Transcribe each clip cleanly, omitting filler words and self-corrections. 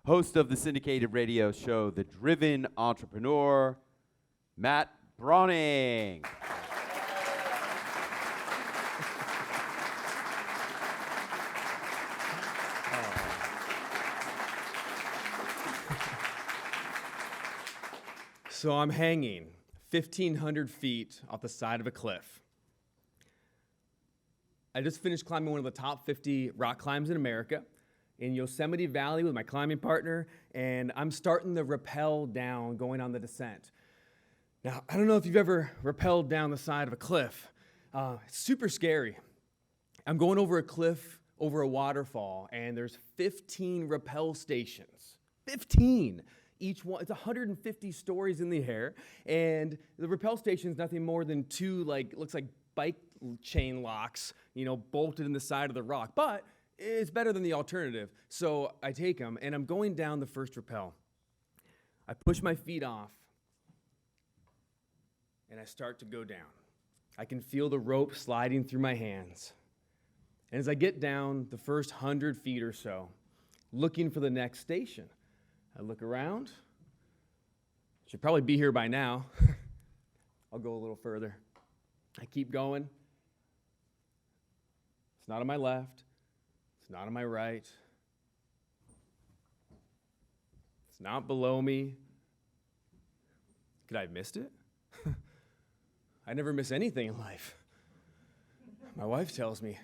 host of the syndicated radio show, The Driven Entrepreneur, Matt Brauning. So I'm hanging 1,500 feet off the side of a cliff. I just finished climbing one of the top 50 rock climbs in America in Yosemite Valley with my climbing partner, and I'm starting to rappel down, going on the descent. Now, I don't know if you've ever rappelled down the side of a cliff. It's super scary. I'm going over a cliff, over a waterfall, and there's 15 rappel stations. 15! Each one, it's 150 stories in the air, and the rappel station is nothing more than two, looks like bike chain locks, bolted in the side of the rock. But it's better than the alternative. So I take them, and I'm going down the first rappel. I push my feet off, and I start to go down. I can feel the rope sliding through my hands. And as I get down the first 100 feet or so, looking for the next station, I look around. Should probably be here by now. I'll go a little further. I keep going. It's not on my left. It's not on my right. It's not below me. Could I have missed it? I never miss anything in life. My wife tells me.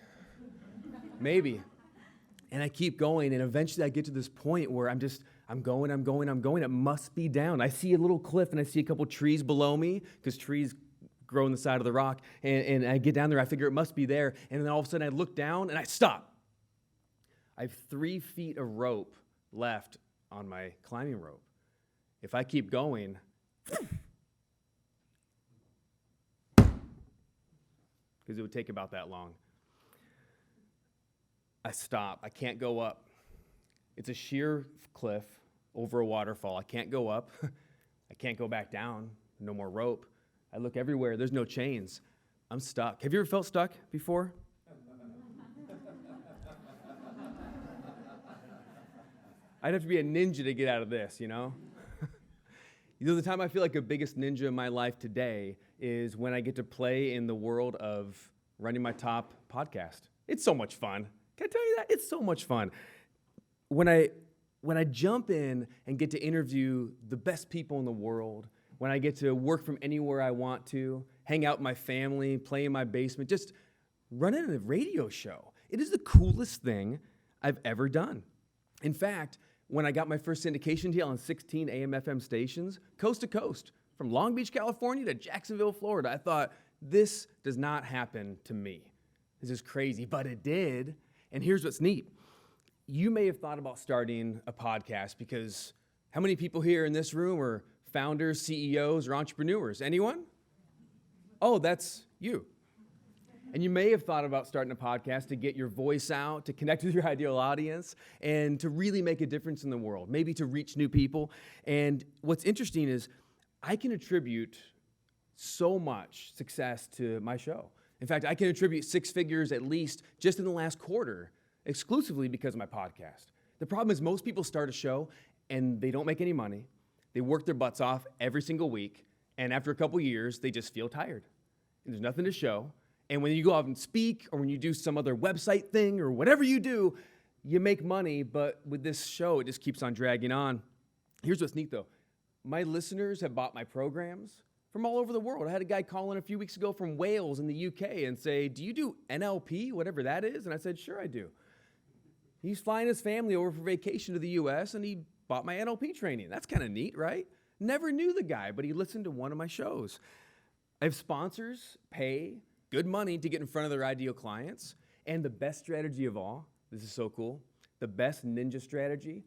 Maybe. And I keep going, and eventually I get to this point where I'm going. It must be down. I see a little cliff, and I see a couple trees below me, because trees grow in the side of the rock. And I get down there, I figure it must be there. And then all of a sudden I look down, and I stop. I have 3 feet of rope left on my climbing rope. If I keep going, because it would take about that long, I stop. I can't go up. It's a sheer cliff over a waterfall. I can't go up. I can't go back down. No more rope. I look everywhere. There's no chains. I'm stuck. Have you ever felt stuck before? I'd have to be a ninja to get out of this, The time I feel like the biggest ninja in my life today is when I get to play in the world of running my top podcast. It's so much fun. Can I tell you that? It's so much fun. When I jump in and get to interview the best people in the world, when I get to work from anywhere I want to, hang out with my family, play in my basement, just running a radio show, it is the coolest thing I've ever done. In fact, when I got my first syndication deal on 16 AM/FM stations, coast to coast, from Long Beach, California to Jacksonville, Florida, I thought, this does not happen to me. This is crazy, but it did. And here's what's neat. You may have thought about starting a podcast because how many people here in this room are founders, CEOs, or entrepreneurs? Anyone? Oh, that's you. And you may have thought about starting a podcast to get your voice out, to connect with your ideal audience, and to really make a difference in the world, maybe to reach new people. And what's interesting is I can attribute so much success to my show. In fact, I can attribute 6 figures at least just in the last quarter exclusively because of my podcast. The problem is most people start a show and they don't make any money. They work their butts off every single week, and after a couple years, they just feel tired. And there's nothing to show. And when you go out and speak, or when you do some other website thing, or whatever you do, you make money, but with this show, it just keeps on dragging on. Here's what's neat, though. My listeners have bought my programs from all over the world. I had a guy call in a few weeks ago from Wales in the UK and say, do you do NLP, whatever that is? And I said, sure I do. He's flying his family over for vacation to the US, and he bought my NLP training. That's kind of neat, right? Never knew the guy, but he listened to one of my shows. I have sponsors pay good money to get in front of their ideal clients. And the best strategy of all, this is so cool, the best ninja strategy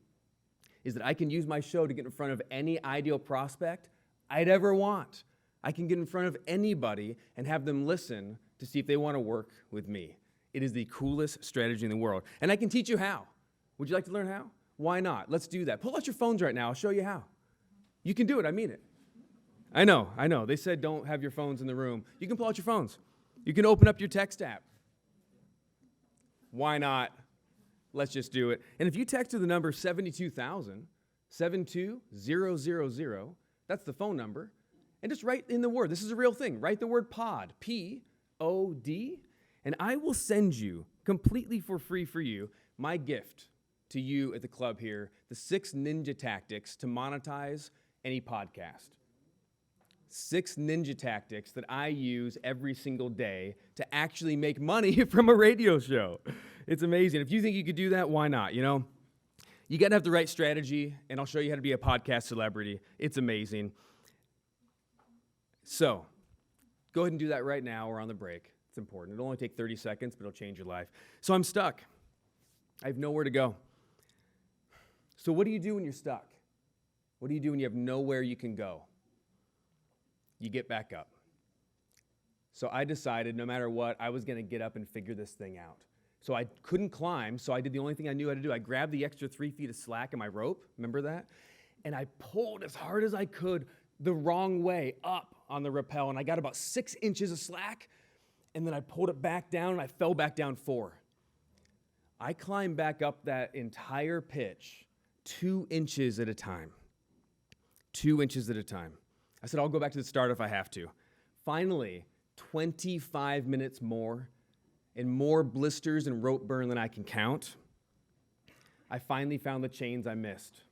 is that I can use my show to get in front of any ideal prospect I'd ever want. I can get in front of anybody and have them listen to see if they want to work with me. It is the coolest strategy in the world. And I can teach you how. Would you like to learn how? Why not? Let's do that. Pull out your phones right now. I'll show you how. You can do it. I mean it. I know. They said don't have your phones in the room. You can pull out your phones. You can open up your text app. Why not? Let's just do it. And if you text to the number 72,000, 72000, that's the phone number, and just write in the word. This is a real thing. Write the word POD, P-O-D, and I will send you, completely for free for you, my gift to you at the club here, the 6 ninja tactics to monetize any podcast. 6 ninja tactics that I use every single day to actually make money from a radio show. It's amazing. If you think you could do that, why not? You know, you got to have the right strategy, and I'll show you how to be a podcast celebrity. It's amazing. So, go ahead and do that right now or on the break. It's important. It'll only take 30 seconds, but it'll change your life. So I'm stuck. I have nowhere to go. So what do you do when you're stuck? What do you do when you have nowhere you can go? You get back up. So I decided no matter what, I was going to get up and figure this thing out. So I couldn't climb, so I did the only thing I knew how to do. I grabbed the extra 3 feet of slack in my rope, remember that? And I pulled as hard as I could the wrong way up on the rappel, and I got about 6 inches of slack, and then I pulled it back down, and I fell back down 4. I climbed back up that entire pitch 2 inches at a time. 2 inches at a time. I said, I'll go back to the start if I have to. Finally, 25 minutes more and more blisters and rope burn than I can count. I finally found the chains I missed.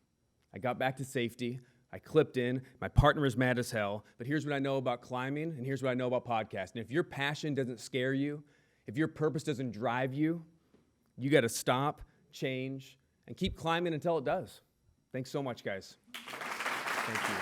I got back to safety. I clipped in. My partner was mad as hell. But here's what I know about climbing, and here's what I know about podcasting. If your passion doesn't scare you, if your purpose doesn't drive you, you got to stop, change, and keep climbing until it does. Thanks so much, guys. Thank you.